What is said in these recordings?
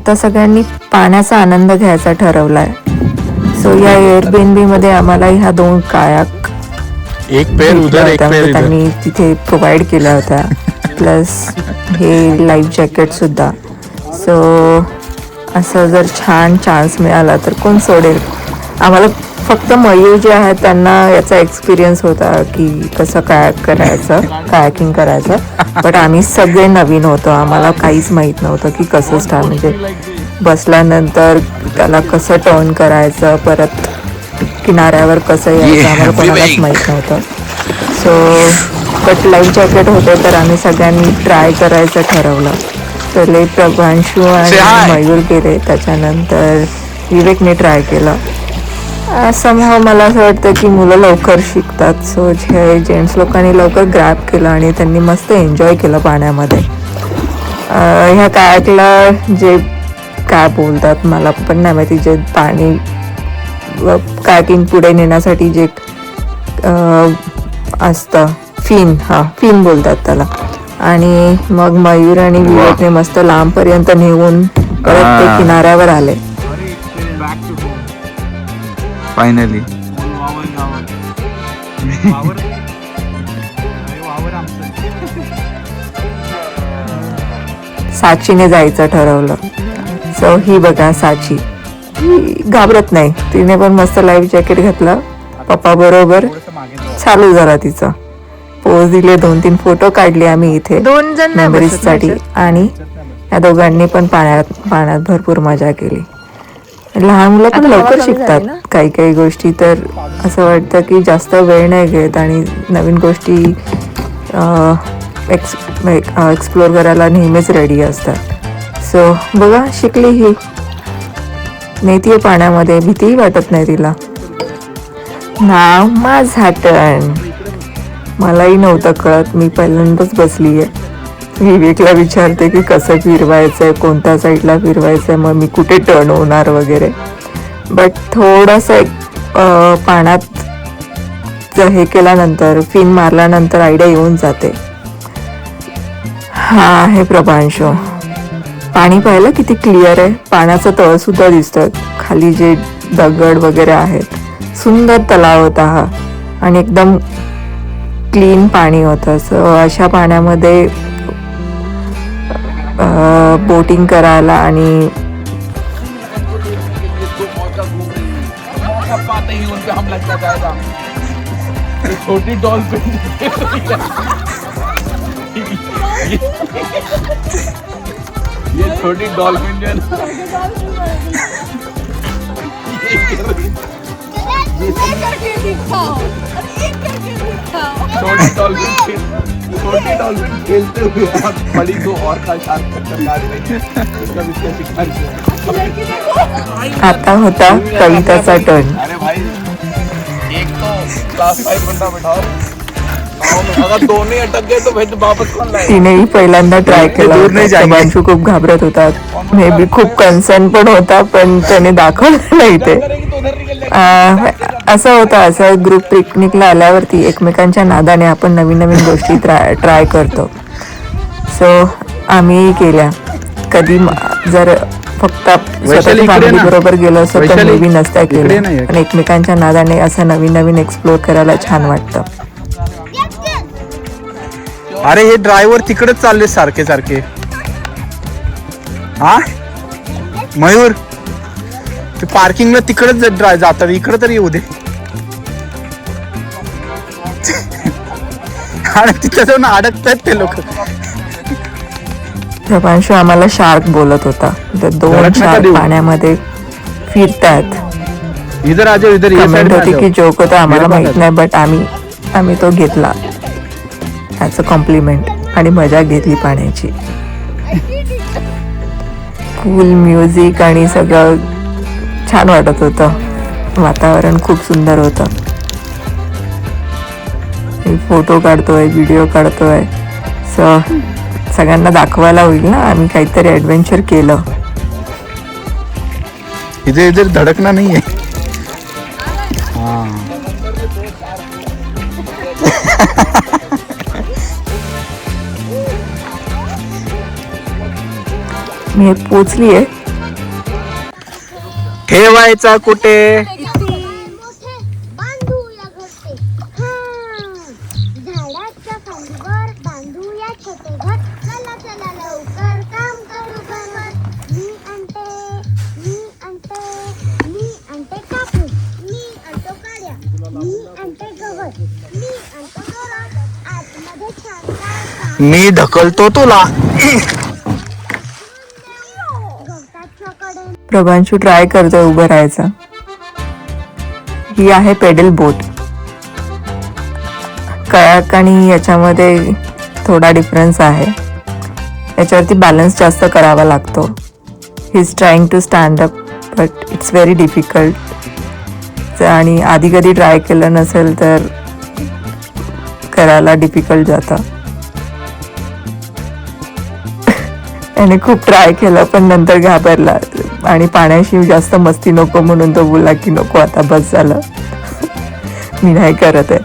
आता सगळ्यांनी पाण्याचा आनंद घ्यायचा ठरवलाय. सो या एअरबीएनबी मध्ये आम्हाला ह्या 2 कायाक एक पेर उधर एक पेर इधर त्यांनी तिथे प्रोव्हाइड केल्या होत्या, प्लस हे लाईफ जॅकेट सुद्धा. सो असं जर छान चान्स मिळाला तर कोण सोडेल. आम्हाला फक्त मयूर जे आहेत त्यांना याचा एक्सपिरियन्स होता की कसं कायाकिंग करायचं, बट आम्ही सगळे नवीन होतो. आम्हाला काहीच माहीत नव्हतं की कसं म्हणजे बसल्यानंतर त्याला कसं टर्न करायचं, परत किनाऱ्यावर कसं यायचं आम्हाला कोणालाच माहीत नव्हतं. सो बट लाईफ जॅकेट होते तर आम्ही सगळ्यांनी ट्राय करायचं ठरवलं. पहिले प्रभांशू आणि मयूर गेले, त्याच्यानंतर विवेकने ट्राय केलं. समहा मला असं वाटतं की मुलं लवकर शिकतात. सो जेंट्स लोकांनी लवकर ग्रॅब केलं आणि त्यांनी मस्त एन्जॉय केलं पाण्यामध्ये. ह्या कायाकला जे काय बोलतात मला पण नाही माहिती, जे पाणी कायाकिंग पुढे नेण्यासाठी जे असतं फिन बोलतात त्याला. आणि मग मयूर आणि विवेकने मस्त लांबपर्यंत नेऊन परत ते किनाऱ्यावर आले. फायनली साचीने जायचं ठरवलं. सो ही बघा साची घाबरत नाही, तिने पण मस्त लाईफ जॅकेट घातलं पप्पा बरोबर. चालू झाला तिचं. पोज दिले, 2-3 फोटो काढले आम्ही इथे 2 जण मेमरीजसाठी. आणि या दोघांनी पण पाण्यात भरपूर मजा केली. लहान मुलं पण लवकर शिकतात काही काही गोष्टी, तर असं वाटतं की जास्त वेळ नाही घेत आणि नवीन गोष्टी एक्सप्लोर करायला नेहमीच रेडी असतात. सो बघा शिकली ही, नेतीये पाण्यामध्ये, भीतीही वाटत नाही तिला. नाव माझा टर्न. मलाही नव्हतं कळत, मी पहिल्यांदाच बसली आहे. विवेकला विचारते की कसं फिरवायचंय, कोणत्या साईडला फिरवायचंय, मग मी कुठे टर्न होणार वगैरे. बट थोडंसं पाण्यात हे केल्यानंतर, फिन मारल्यानंतर आयडिया येऊन जाते. हा आहे प्रभांशू. पाणी पाहिलं किती क्लिअर आहे, पाण्याचं तळ सुद्धा दिसतं, खाली जे दगड वगैरे आहेत. सुंदर तलाव होता हा आणि एकदम क्लीन पाणी होतं. सो अशा पाण्यामध्ये बोटिंग करायला आणि छोटी डॉल्फिन ये छोटी डॉल्फिन जो है छोटी डॉल्फिन खेलते हुए बड़ी दो और का आता होता कविताचा टर्न. अरे भाई एक तो क्लास 5 बंदा बैठाओ, अगर दोनों अटक गए तो भाई वापस कौन लाएगा. तिनेही पहिल्यांदा ट्राय केला. प्रभांशू खूप घाबरत होता, मे बी खूप कन्सर्न पण होता, पण त्याने दाखवलं नाही ते. असं होतं, असं ग्रुप पिकनिकला आल्यावरती एकमेकांच्या नादाने आपण नवीन नवीन गोष्टी ट्राय करतो. सो आम्ही केल्या. कधी जर फक्त स्वतःच्या फॅमिली बरोबर गेलो असतो तर मे बी नसत्या केल्या, पण एकमेकांच्या नादाने असं नवीन नवीन एक्सप्लोर करायला छान वाटतं. अरे हे ड्रायव्हर तिकडेच चालले सारखे सारखे. हा मयूर, ते पार्किंगला तिकडेच जातात, इकडे तरी येऊ दे. आणि तिथे जाऊन अडकतात ते लोक. प्रभांशू आम्हाला शार्क बोलत होता. तर 2 शार्क पाण्यामध्ये फिरतात. इधर आजो, इधर ये कमेंट साइड होती की जोक होता, आम्हाला माहित नाही, बट आम्ही तो घेतला ॲज अ कॉम्प्लिमेंट आणि मजा घेतली पाण्याची. फुल म्युझिक आणि सगळं छान वाटत होतं. वातावरण खूप सुंदर होतं. फोटो काढतोय, व्हिडिओ काढतोय. सगळ्यांना दाखवायला होईल ना आम्ही काहीतरी ॲडव्हेंचर केलं. इधर इधर धडकना नहीं है. हाँ मी पोचली आहे ठेवायचा कुठे? बांधूया घरटे झाडाच्या फांदीवर बांधूया छोटे घर. चला चला लवकर काम करू गवत. मी आणते कापूस. मी आणतो काड्या. मी आणते गवत. मी आणतो गवत. आतमध्ये छान काम. मी ढकलतो तुला. गवताच्या कडे प्रभांशू ट्राय करतोय उभं राहायचं. ही आहे पेडल बोट. कयाक आणि याच्यामध्ये थोडा डिफरन्स आहे. याच्यावरती बॅलन्स जास्त करावा लागतो. He is trying to stand up but it's very difficult. आणि आधी कधी ट्राय केलं नसेल तर करायला डिफिकल्ट जातं. त्याने खूप ट्राय केलं पण नंतर घाबरला आणि पाण्याशी जास्त मस्ती नको म्हणून तो बोलला की नको आता बस झालं. मी नाही करत आहे.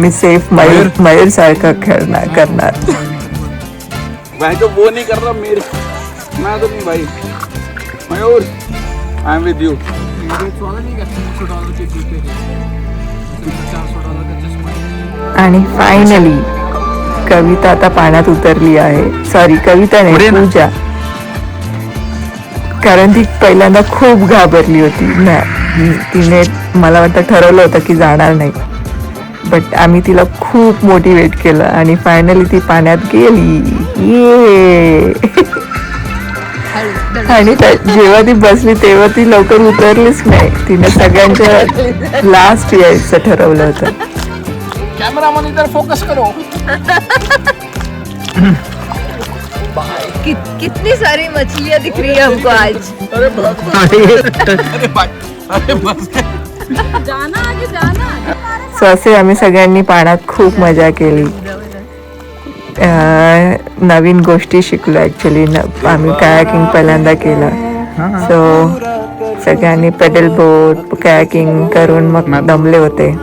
मी सेफ मयूर सारखं करणार. भाई तो वो नहीं कर रहा मेरे. मैं तो नहीं भाई. Mayur I am with you. आणि फायनली कविता आता पाण्यात उतरली आहे. सॉरी कविता नाही पूजा. कारण ती पहिल्यांदा खूप घाबरली होती. तिने मला वाटतं ठरवलं होतं की जाणार नाही. बट आम्ही तिला खूप मोटिवेट केलं आणि फायनली ती पाण्यात गेली. ये आणि जेव्हा ती बसली तेव्हा ती लवकर उतरलीच नाही. तिने सगळ्यांच्या लास्ट यायचं ठरवलं होतं. कैमरामैन इधर फोकस करो. कितनी सारी मछलियाँ दिख रही है हमको आज. अरे भाई. अरे बस. जाना आगे जाना. सो असे आम्ही सगळ्यांनी पाण्यात खूप मजा केली. नवीन गोष्टी शिकलो ॲक्च्युली. आम्ही कायाकिंग पहिल्यांदा केलं. सो सगळ्यांनी पेडल बोट कायाकिंग करून मग दमले होते.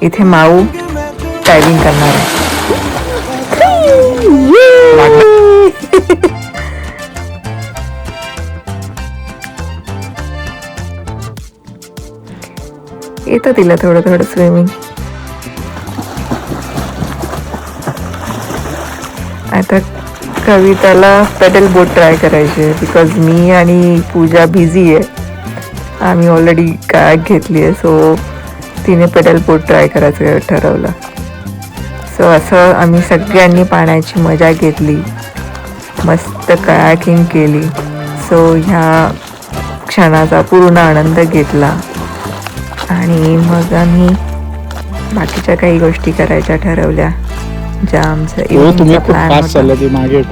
इथे माऊ डायव्हिंग करणार आहे. येतं तिला थोडं थोडं स्विमिंग. आता कविताला पेडल बोट ट्राय करायची आहे बिकॉज मी आणि पूजा बिझी आहे. आम्ही ऑलरेडी कायाक घेतली आहे. सो तिने पेडल बोट ट्राय करायचं ठरवलं. सो असं आम्ही सगळ्यांनी पाण्याची मजा घेतली. मस्त कायाकिंग केली. सो ह्या क्षणाचा पूर्ण आनंद घेतला आणि मग आम्ही बाकीच्या काही गोष्टी करायच्या ठरवल्या ज्या आमचं इव्हिनिंगचा प्लॅन होता. मागे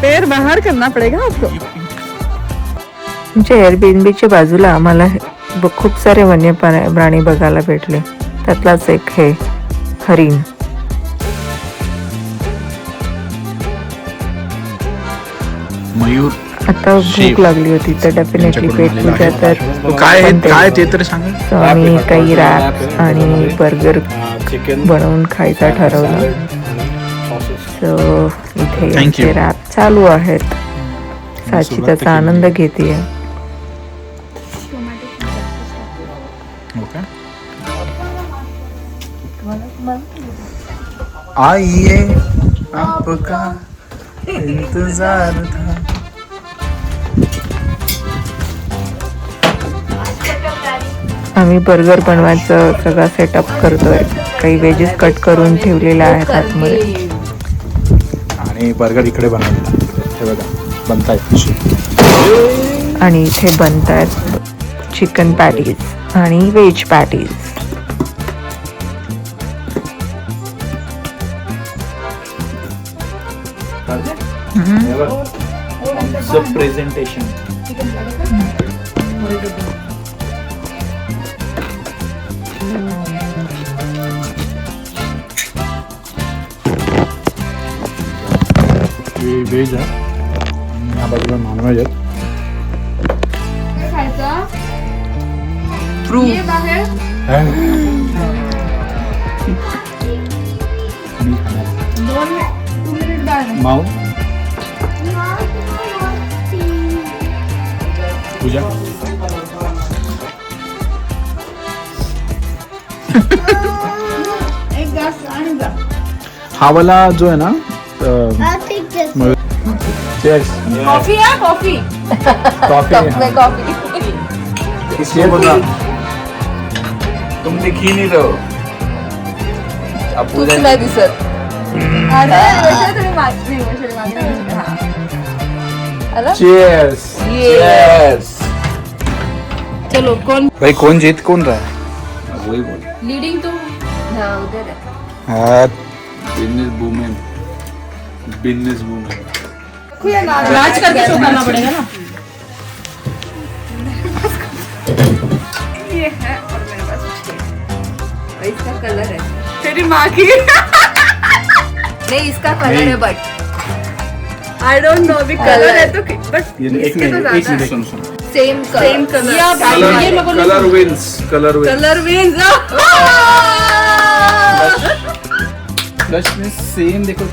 पैर बाहर करना पड़ेगा आपको. आमच्या एअरबीएनबीच्या बाजूला आम्हाला खूप सारे वन्य प्राणी बघायला भेटले. त्यातलाच एक हे हरिण. मयूर आता भूक लागली होती तर डेफिनेटली पेट पूजा तर काय ते तर सांग. So आम्ही काही रॅप आणि बर्गर बनवून खायचा ठरवलं. सो इथे Thank you. रॅप चालू आहेत. साची त्याचा आनंद घेते. आइए आपका इंतजार था. आम्ही बर्गर बनवायचं सगळा सेटअप करतोय. काही वेजेस कट करून ठेवलेल्या आहेत आतमध्ये. आणि बर्गर इकडे बनवला. हे बघा बनतायत. आणि इथे बनतायत चिकन पॅटीज आणि व्हेज पॅटीज. प्रेझेंटेशन. व्हेज आहे. ह्या बाजूला नॉनव्हेज आहे. ये बाहेर माऊ पूजा हा वाला जो है ना I'll take this. Cheers coffee है कॉफी कॉफी कॉफी इसलिए बोल रहा तुम दिख ही नहीं रहे हो अब तूच पूजा नाही दिसत अरे वैसे तुम्ही मागची वैसे मागची हां आला चीयर्स चीयर्स चलो कौन भाई कौन जीत कौन रहा है वही बोल लीडिंग तो हां उधर है हाँ बिजनेस वूमेन बिजनेस वूमेन राज करके शो करना पड़ेगा ना ये है और मेरे पास ये इसका कलर है तेरी माँ की नहीं इसका कलर है बट आई डोंट नो अभी कलर है तो बट एक मिनट सुन सुन सेम कलर ये लोगों ने colour wins colour wins plus में सेम देखो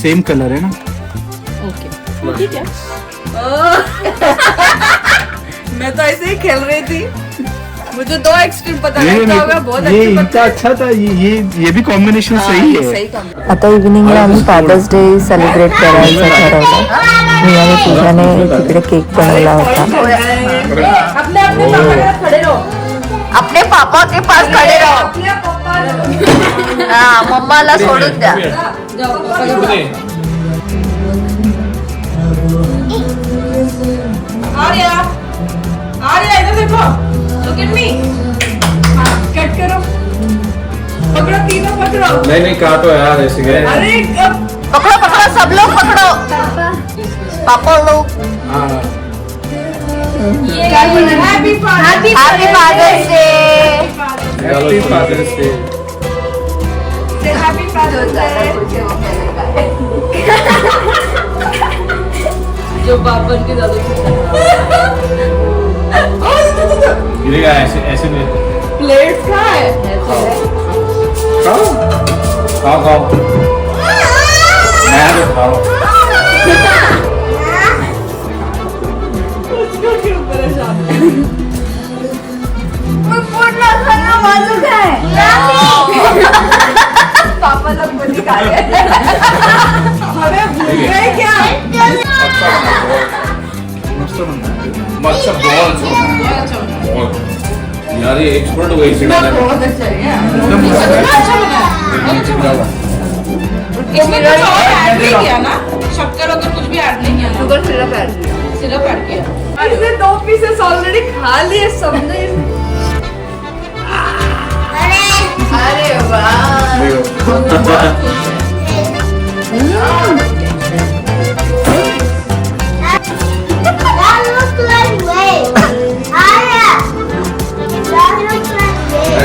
सेम कलर है ना ओके ठीक है मैं तो ऐसे ही खेल रही थी मुझे दो एक्सट्रीम पता लगता होगा बहुत ये अच्छा इनका अच्छा था ये भी कॉम्बिनेशन सही है सही काम आता इव्हिनिंगला आम्ही फादर्स डे सेलिब्रेट करायचं ठरवलं. मी आणि पूजाने तिकडे केक बनवला होता. अपने अपने पापा के साथ खड़े रहो अपने पापा के पास खडे राहो. अपने पापा हा, मम्माला सोडून द्या. जाओ पापा के पास आर्या इधर देखो लुक एट मी कट करो पकड़ो तीनों पकड़ो नहीं काटो यार ऐसे गए अरे पकडो पकडो सब लोग पकडो. पापा लोग happy happy father's day. Happy father's day happy father's day जो बाबन के दादा गिरेगा ऐसे ऐसे नहीं प्लेट का है खाओ खाओ खाओ मैं तो खाओ उसको क्यों परेशान पूर्ण खाना बाजू है. पापा लोग मुझे खा रहे अरे भूल गए क्या मस्त बनता है मस्त बॉल्स यार ये एक्सपर्ट हो गई सिंगर बहुत अच्छा है एकदम अच्छा बना इसमें कुछ और ऐड नहीं किया ना शक्कर वगैरह कुछ भी ऐड नहीं किया शुगर सिरप ऐड किया इसने 2 पीसेस ऑलरेडी खा लिए सबने अरे वाह That looks like wave. Arya. That looks like wave.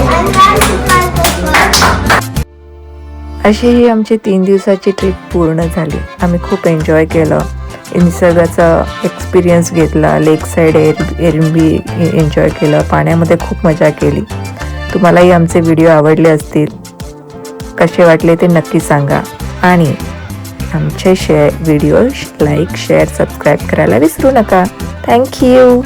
And that looks like this one. अशी ही आमची 3 दिवसाची ट्रिप पूर्ण झाली. आम्ही खूप एन्जॉय केलं. निसर्गाचा एक्सपिरियन्स घेतला. लेक साईड एअरबी एन्जॉय केलं. पाण्यामध्ये खूप मजा केली. तुम्हालाही आमचे व्हिडिओ आवडले असतील, कसे वाटले ते नक्की सांगा. आणि आमचे व्हिडिओ लाईक शेअर सबस्क्राईब करायला विसरू नका. थँक्यू.